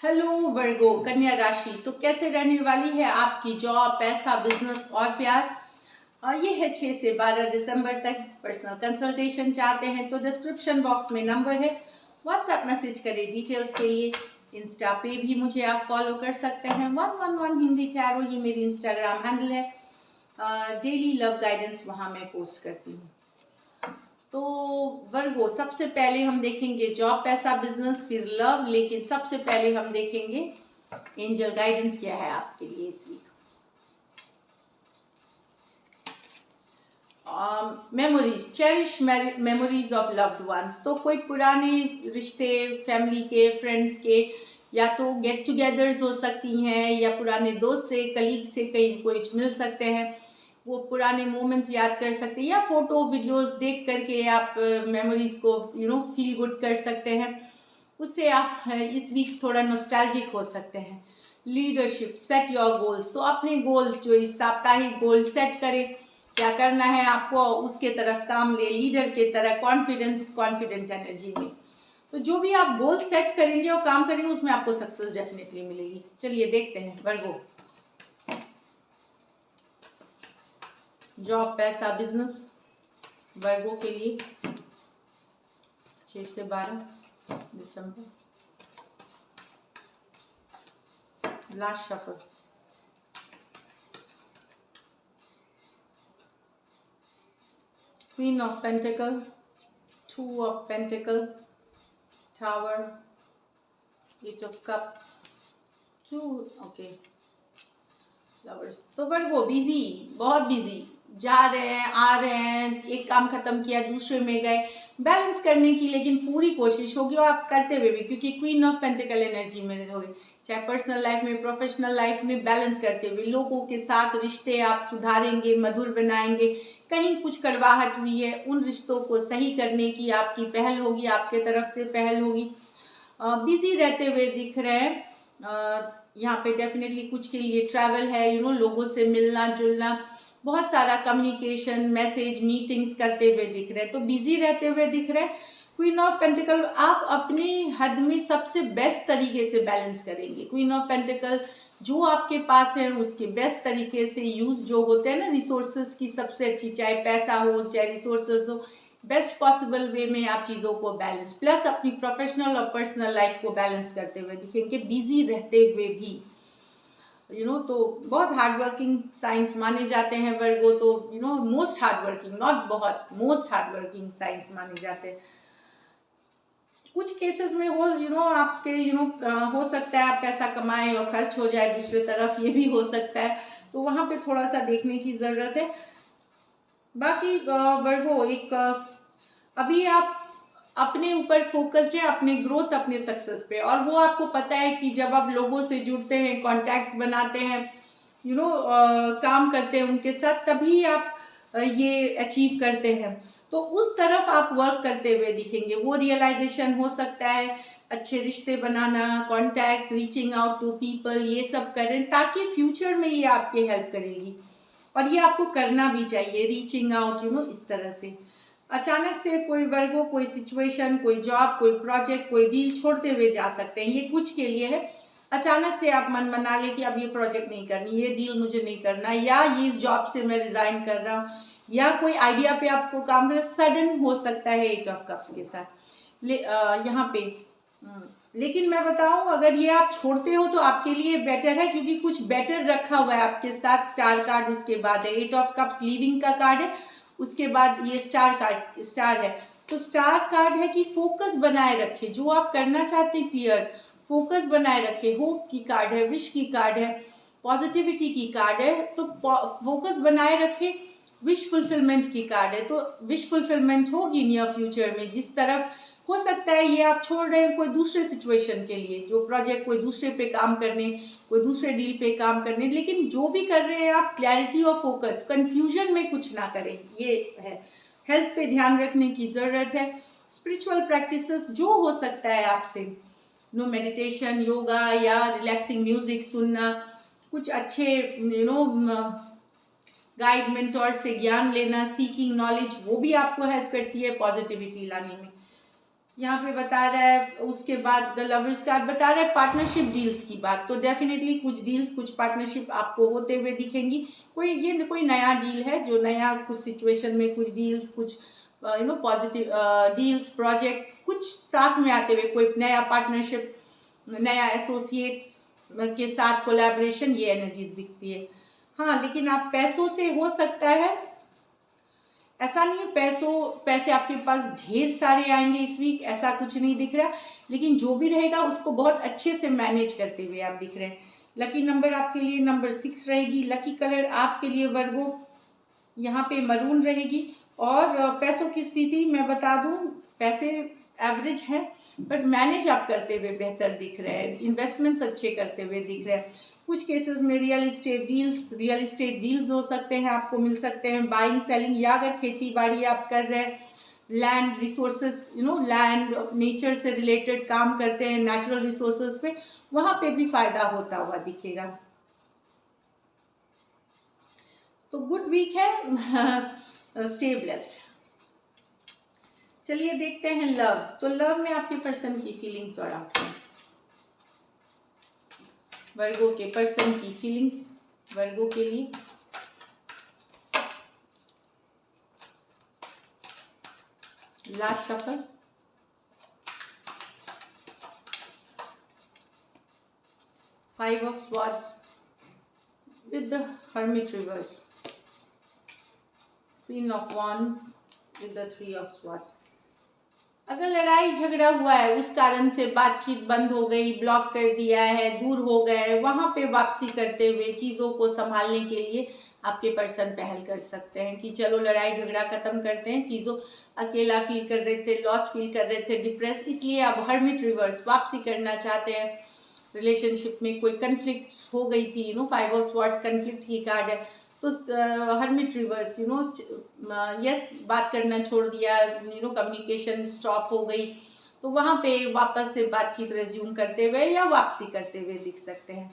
Hello वर्गो कन्या राशि। तो कैसे रहने वाली है आपकी जॉब, पैसा, बिजनेस और प्यार। ये है 6 से 12 दिसंबर तक। पर्सनल कंसल्टेशन चाहते हैं तो डिस्क्रिप्शन बॉक्स में नंबर है, व्हाट्सएप मैसेज करें डिटेल्स के लिए। इंस्टा पे भी मुझे आप फॉलो कर सकते हैं, 111 हिंदी टैरो, ये मेरी इंस्टाग्राम हैंडल है। डेली लव गाइडेंस वहाँ मैं पोस्ट करती हूँ। तो वर्गो, सबसे पहले हम देखेंगे जॉब, पैसा, बिजनेस, फिर लव, लेकिन सबसे पहले हम देखेंगे एंजल गाइडेंस क्या है आपके लिए इस week. Memories, cherish memories of loved ones. तो कोई पुराने रिश्ते, फैमिली के, फ्रेंड्स के, या तो गेट टुगेदर्स हो सकती हैं, या पुराने दोस्त से, कलीग से कहीं कुछ मिल सकते हैं, वो पुराने मोमेंट्स याद कर सकते हैं, या फोटो वीडियोस देख करके आप मेमोरीज को फील गुड कर सकते हैं। उससे आप इस वीक थोड़ा नॉस्टैल्जिक हो सकते हैं। Leadership, set your goals. तो अपने गोल्स जो इस साप्ताहिक गोल सेट करें, क्या करना है आपको, उसके तरफ काम ले, लीडर के तरह कॉन्फिडेंट एनर्जी में। तो जो भी आप गोल सेट करेंगे और काम करेंगे उसमें आपको सक्सेस डेफिनेटली मिलेगी। चलिए देखते हैं वर्गो, जॉब, पैसा, बिजनेस वर्गो के लिए 6 से 12 दिसंबर। Last shuffle. Queen of pentacle, 2 of pentacle, tower, 8 of cups, 2, okay, lovers. तो वर्गो बिजी, बहुत बिजी, जा रहे हैं, आ रहे हैं, एक काम खत्म किया, दूसरे में गए, बैलेंस करने की लेकिन पूरी कोशिश होगी और आप करते हुए भी, क्योंकि क्वीन ऑफ पेंटिकल एनर्जी में होगी। चाहे पर्सनल लाइफ में, प्रोफेशनल लाइफ में बैलेंस करते हुए लोगों के साथ रिश्ते आप सुधारेंगे, मधुर बनाएंगे। कहीं कुछ कड़वाहट हुई है, उन रिश्तों को सही करने की आपकी पहल होगी, आपके तरफ से पहल होगी। बिजी रहते हुए दिख रहे हैं। यहाँ पे डेफिनेटली कुछ के लिए ट्रैवल है, लोगों से मिलना जुलना, बहुत सारा कम्युनिकेशन, मैसेज, मीटिंग्स करते हुए दिख रहे हैं। तो बिजी रहते हुए दिख रहे हैं। क्वीन ऑफ पेंटिकल, आप अपनी हद में सबसे बेस्ट तरीके से बैलेंस करेंगे। क्वीन ऑफ पेंटिकल जो आपके पास है उसके बेस्ट तरीके से यूज, जो होते हैं ना रिसोर्सेज की सबसे अच्छी, चाहे पैसा हो चाहे रिसोर्सेज हो, बेस्ट पॉसिबल वे में आप चीज़ों को बैलेंस, प्लस अपनी प्रोफेशनल और पर्सनल लाइफ को बैलेंस करते हुए दिखेंगे, बिजी रहते हुए भी। तो बहुत हार्ड वर्किंग साइंस माने जाते हैं वर्गो। तो मोस्ट हार्ड वर्किंग, नॉट बहुत, मोस्ट हार्ड वर्किंग साइंस माने जाते हैं। कुछ केसेस में हो आपके हो सकता है आप पैसा कमाएं और खर्च हो जाए दूसरी तरफ, ये भी हो सकता है। तो वहां पे थोड़ा सा देखने की जरूरत है। बाकी वर्गो, एक अभी आप अपने ऊपर फोकस्ड है, अपने ग्रोथ, अपने सक्सेस पे, और वो आपको पता है कि जब आप लोगों से जुड़ते हैं, कॉन्टैक्ट्स बनाते हैं, काम करते हैं उनके साथ, तभी आप ये अचीव करते हैं। तो उस तरफ आप वर्क करते हुए दिखेंगे। वो रियलाइजेशन हो सकता है, अच्छे रिश्ते बनाना, contacts, reaching out to people, ये सब करें ताकि फ्यूचर में ये आपकी हेल्प करेगी। और ये आपको करना भी चाहिए, रीचिंग आउट इस तरह से। अचानक से कोई वर्गो, कोई सिचुएशन, कोई जॉब, कोई प्रोजेक्ट, कोई डील छोड़ते हुए जा सकते हैं। ये कुछ के लिए है। अचानक से आप मन बना ले कि अब ये प्रोजेक्ट नहीं करनी, ये डील मुझे नहीं करना, या ये इस जॉब से मैं रिजाइन कर रहा हूँ, या कोई आइडिया पे आपको काम करना, सडन हो सकता है 8 ऑफ कप्स के साथ यहाँ पे। लेकिन मैं बताऊं, अगर ये आप छोड़ते हो तो आपके लिए बेटर है, क्योंकि कुछ बेटर रखा हुआ है आपके साथ। स्टार कार्ड उसके बाद है, 8 ऑफ कप्स लीविंग का कार्ड है, उसके बाद ये स्टार कार्ड, स्टार है। तो स्टार कार्ड है कि फोकस बनाए रखे, जो आप करना चाहते हैं क्लियर, फोकस बनाए रखे। होप की कार्ड है, विश की कार्ड है, पॉजिटिविटी की कार्ड है। तो फोकस बनाए रखे, विश फुलफिलमेंट की कार्ड है। तो विश फुलफिलमेंट होगी नियर फ्यूचर में। जिस तरफ हो सकता है ये आप छोड़ रहे हैं कोई दूसरे सिचुएशन के लिए, जो प्रोजेक्ट कोई दूसरे पे काम करने, कोई दूसरे डील पे काम करने, लेकिन जो भी कर रहे हैं आप क्लैरिटी और फोकस, कंफ्यूजन में कुछ ना करें, ये है। हेल्थ पे ध्यान रखने की जरूरत है। स्पिरिचुअल प्रैक्टिसेस जो हो सकता है आपसे, मेडिटेशन, योगा, या रिलैक्सिंग म्यूजिक सुनना, कुछ अच्छे गाइड, मेंटोर से ज्ञान लेना, सीकिंग नॉलेज, वो भी आपको हेल्प करती है पॉजिटिविटी लाने में। यहाँ पे बता रहा है, उसके बाद द लवर्स कार्ड बता रहा है पार्टनरशिप डील्स की बात। तो डेफिनेटली कुछ डील्स, कुछ पार्टनरशिप आपको होते हुए दिखेंगी। कोई नया डील है जो नया कुछ सिचुएशन में, कुछ डील्स, कुछ पॉजिटिव डील्स, प्रोजेक्ट कुछ साथ में आते हुए, कोई नया पार्टनरशिप, नया एसोसिएट्स के साथ कोलैबोरेशन, ये एनर्जीज दिखती है। हाँ, लेकिन आप पैसों से हो सकता है, ऐसा नहीं है पैसे आपके पास ढेर सारे आएंगे इस वीक, ऐसा कुछ नहीं दिख रहा। लेकिन जो भी रहेगा उसको बहुत अच्छे से मैनेज करते हुए आप दिख रहे हैं। लकी नंबर आपके लिए नंबर 6 रहेगी। लकी कलर आपके लिए वर्गो यहाँ पे मरून रहेगी। और पैसों की स्थिति मैं बता दूं, पैसे एवरेज है, बट मैनेज आप करते हुए बेहतर दिख रहे हैं, इन्वेस्टमेंट्स अच्छे करते हुए दिख रहे हैं। कुछ केसेस में रियल इस्टेट डील्स हो सकते हैं, आपको मिल सकते हैं, बाइंग सेलिंग, या अगर खेती बाड़ी आप कर रहे हैं, लैंड रिसोर्सेज, लैंड नेचर से रिलेटेड काम करते हैं, नेचुरल रिसोर्सेज पे, वहां पे भी फायदा होता हुआ दिखेगा। तो गुड वीक है, स्टे ब्लेस्ड। चलिए देखते हैं लव। तो लव में आपके पर्सन की फीलिंग्स और आउटकम, वर्गो के पर्सन की फीलिंग्स वर्गो के लिए। Last shuffle, five of swords with the hermit reverse, queen of wands with the three of swords। अगर लड़ाई झगड़ा हुआ है, उस कारण से बातचीत बंद हो गई, ब्लॉक कर दिया है, दूर हो गए, वहां पे वापसी करते हुए चीजों को संभालने के लिए आपके पर्सन पहल कर सकते हैं कि चलो लड़ाई झगड़ा खत्म करते हैं। चीजों अकेला फील कर रहे थे, लॉस फील कर रहे थे, डिप्रेस, इसलिए अब हर्मिट रिवर्स वापसी करना चाहते हैं। रिलेशनशिप में कोई कन्फ्लिक्ट हो गई थी, फाइव ऑफ स्वॉर्ड्स कन्फ्लिक्ट की कार्ड है। तो हर्मिट रिवर्स, यस, बात करना छोड़ दिया, कम्युनिकेशन स्टॉप हो गई, तो वहां पे वापस से बातचीत रेज्यूम करते हुए या वापसी करते हुए दिख सकते हैं।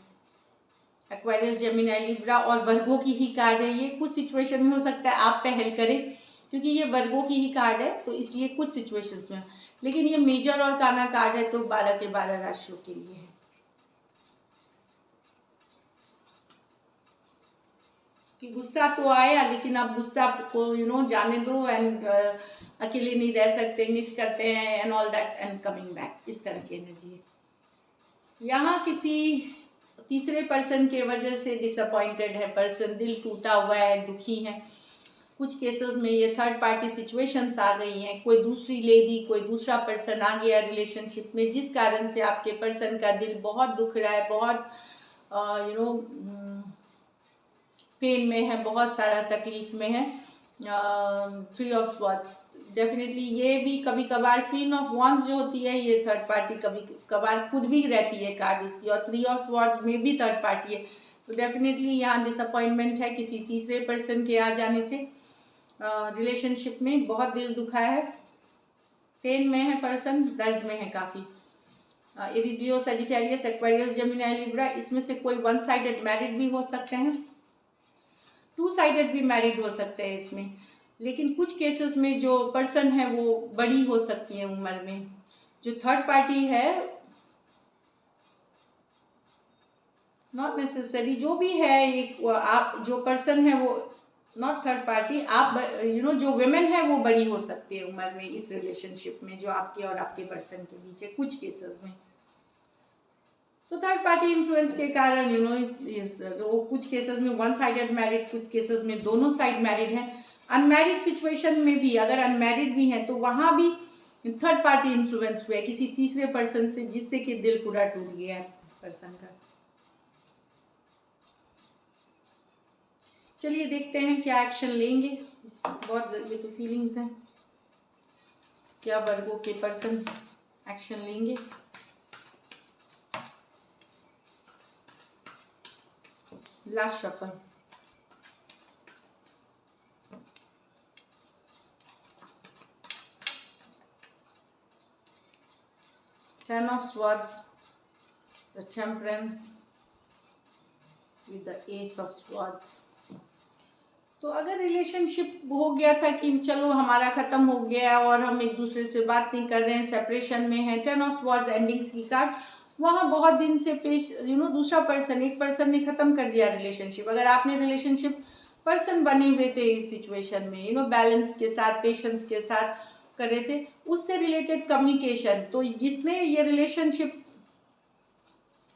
एक्वेरियस, जेमिनी, लिब्रा और वर्गो की ही कार्ड है ये। कुछ सिचुएशन में हो सकता है आप पहल करें, क्योंकि ये वर्गो की ही कार्ड है, तो इसलिए कुछ सिचुएशंस में, लेकिन ये मेजर और काना कार्ड है, तो 12 के 12 राशियों के लिए है। कि गुस्सा तो आया, लेकिन आप गुस्सा को जाने दो, एंड अकेले नहीं रह सकते, मिस करते हैं, and all that, and coming back, इस तरह की एनर्जी है। यहाँ किसी तीसरे पर्सन के वजह से डिसअपॉइंटेड है पर्सन, दिल टूटा हुआ है, दुखी है। कुछ केसेस में ये थर्ड पार्टी सिचुएशंस आ गई हैं, कोई दूसरी लेडी, कोई दूसरा पर्सन आ गया रिलेशनशिप में, जिस कारण से आपके पर्सन का दिल बहुत दुख रहा है, बहुत पेन में है, बहुत सारा तकलीफ में है। थ्री ऑफ स्वॉर्ड्स, डेफिनेटली ये भी कभी कभार, क्वीन ऑफ वॉन्ड्स जो होती है, ये थर्ड पार्टी कभी कभार खुद भी रहती है कार्ड उसकी, और थ्री ऑफ स्वॉर्ड्स में भी थर्ड पार्टी है। तो डेफिनेटली यहाँ डिसअपॉइंटमेंट है किसी तीसरे पर्सन के आ जाने से। रिलेशनशिप में बहुत दिल दुखा है, पेन में है पर्सन, दर्द में है काफ़ी। एरीज, लियो, सजिटेरियस, एक्वेरियस, जेमिनी, लिब्रा, इसमें से कोई वन साइडेड मैरिड भी हो सकते हैं, टू साइडेड भी मैरिड हो सकते हैं इसमें। लेकिन कुछ केसेस में जो पर्सन है वो बड़ी हो सकती है उम्र में। जो थर्ड पार्टी है, नॉट नेसेसरी, जो भी है, एक आप जो पर्सन है वो नॉट थर्ड पार्टी, आप जो वुमेन है वो बड़ी हो सकती है उम्र में इस रिलेशनशिप में, जो आपके और आपके पर्सन के बीच है कुछ केसेस में। तो थर्ड पार्टी इन्फ्लुएंस के कारण तो कुछ केसेस में वन साइडेड मैरिड, कुछ केसेस में दोनों साइड मैरिड हैं। अनमैरिड सिचुएशन में भी, अगर अनमैरिड भी हैं, तो वहां भी थर्ड पार्टी इन्फ्लुएंस हुआ है किसी तीसरे पर्सन से, जिससे कि दिल पूरा टूट गया है पर्सन का। चलिए देखते हैं क्या एक्शन लेंगे। बहुत, ये तो फीलिंग्स हैं, क्या वर्गो के पर्सन एक्शन लेंगे। Last shuffle, Ten of Swords, the Temperance with the Ace of Swords, तो अगर रिलेशनशिप हो गया था कि चलो हमारा ख़त्म हो गया और हम एक दूसरे से बात नहीं कर रहे हैं, सेपरेशन में है, 10 ऑफ स्वॉर्ड्स एंडिंग्स की कार्ड, वहाँ बहुत दिन से पेश दूसरा पर्सन, एक पर्सन ने ख़त्म कर दिया रिलेशनशिप। अगर आपने रिलेशनशिप पर्सन बने हुए थे इस सिचुएशन में, बैलेंस के साथ, पेशेंस के साथ कर रहे थे, उससे रिलेटेड कम्युनिकेशन, तो जिसमें ये रिलेशनशिप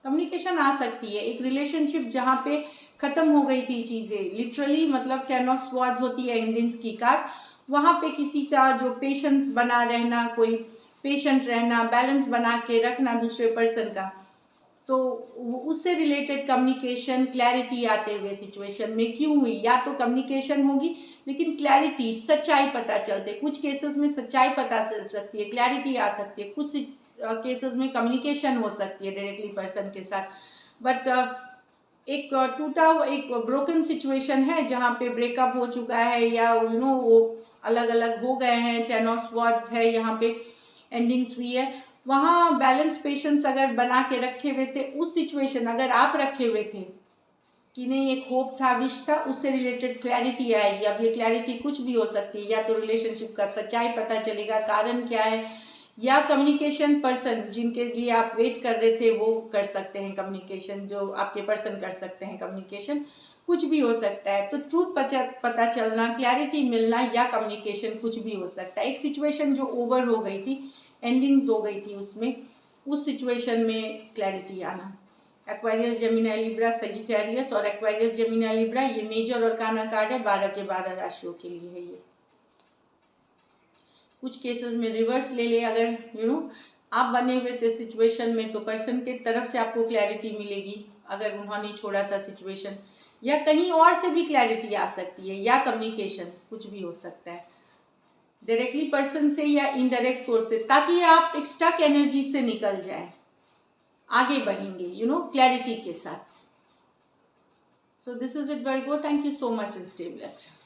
कम्युनिकेशन आ सकती है। एक रिलेशनशिप जहाँ पे ख़त्म हो गई थी चीज़ें, लिटरली मतलब 10 ऑफ स्वॉर्ड्स होती है एंडिंग्स की कार्ड, वहाँ पे किसी का जो पेशेंस बना रहना, कोई पेशेंट रहना, बैलेंस बना के रखना दूसरे पर्सन का, तो उससे रिलेटेड कम्युनिकेशन, क्लैरिटी आते हुए सिचुएशन में क्यों हुई, या तो कम्युनिकेशन होगी लेकिन क्लैरिटी, सच्चाई पता चलते, कुछ केसेस में सच्चाई पता चल सकती है, क्लैरिटी आ सकती है, कुछ केसेस में कम्युनिकेशन हो सकती है डायरेक्टली पर्सन के साथ, बट एक टूटा, एक ब्रोकन सिचुएशन है जहाँ पे ब्रेकअप हो चुका है या वो अलग अलग हो गए हैं, 10 ऑफ स्वॉर्ड्स है यहाँ पे एंडिंग्स हुई है, वहाँ बैलेंस पेशेंस अगर बना के रखे हुए थे, उस सिचुएशन अगर आप रखे हुए थे कि नहीं, एक होप था, विश था, उससे रिलेटेड क्लैरिटी आएगी। अब ये क्लैरिटी कुछ भी हो सकती है, या तो रिलेशनशिप का सच्चाई पता चलेगा, कारण क्या है, या कम्युनिकेशन पर्सन जिनके लिए आप वेट कर रहे थे वो कर सकते हैं कम्युनिकेशन, जो आपके पर्सन कर सकते हैं कम्युनिकेशन, कुछ भी हो सकता है। तो ट्रूथ पता चलना, क्लैरिटी मिलना या कम्युनिकेशन, कुछ भी हो सकता है। एक सिचुएशन जो ओवर हो गई थी, एंडिंग्स हो गई थी उसमें, उस सिचुएशन में क्लैरिटी आना। एक्वेरियस, जेमिनी, लिब्रा, सजिटेरियस और एक्वेरियस, जेमिनी, लिब्रा, ये मेजर और काना कार्ड है, 12 के 12 राशियों के लिए है ये। कुछ केसेस में रिवर्स ले ले, अगर आप बने हुए थे सिचुएशन में, तो पर्सन के तरफ से आपको क्लैरिटी मिलेगी अगर उन्होंने छोड़ा था सिचुएशन, या कहीं और से भी क्लैरिटी आ सकती है, या कम्युनिकेशन, कुछ भी हो सकता है, डायरेक्टली पर्सन से या इनडायरेक्ट सोर्स से, ताकि आप एक स्टक एनर्जी से निकल जाए, आगे बढ़ेंगे क्लैरिटी के साथ। So this is it, Virgo, thank you so much and stay blessed.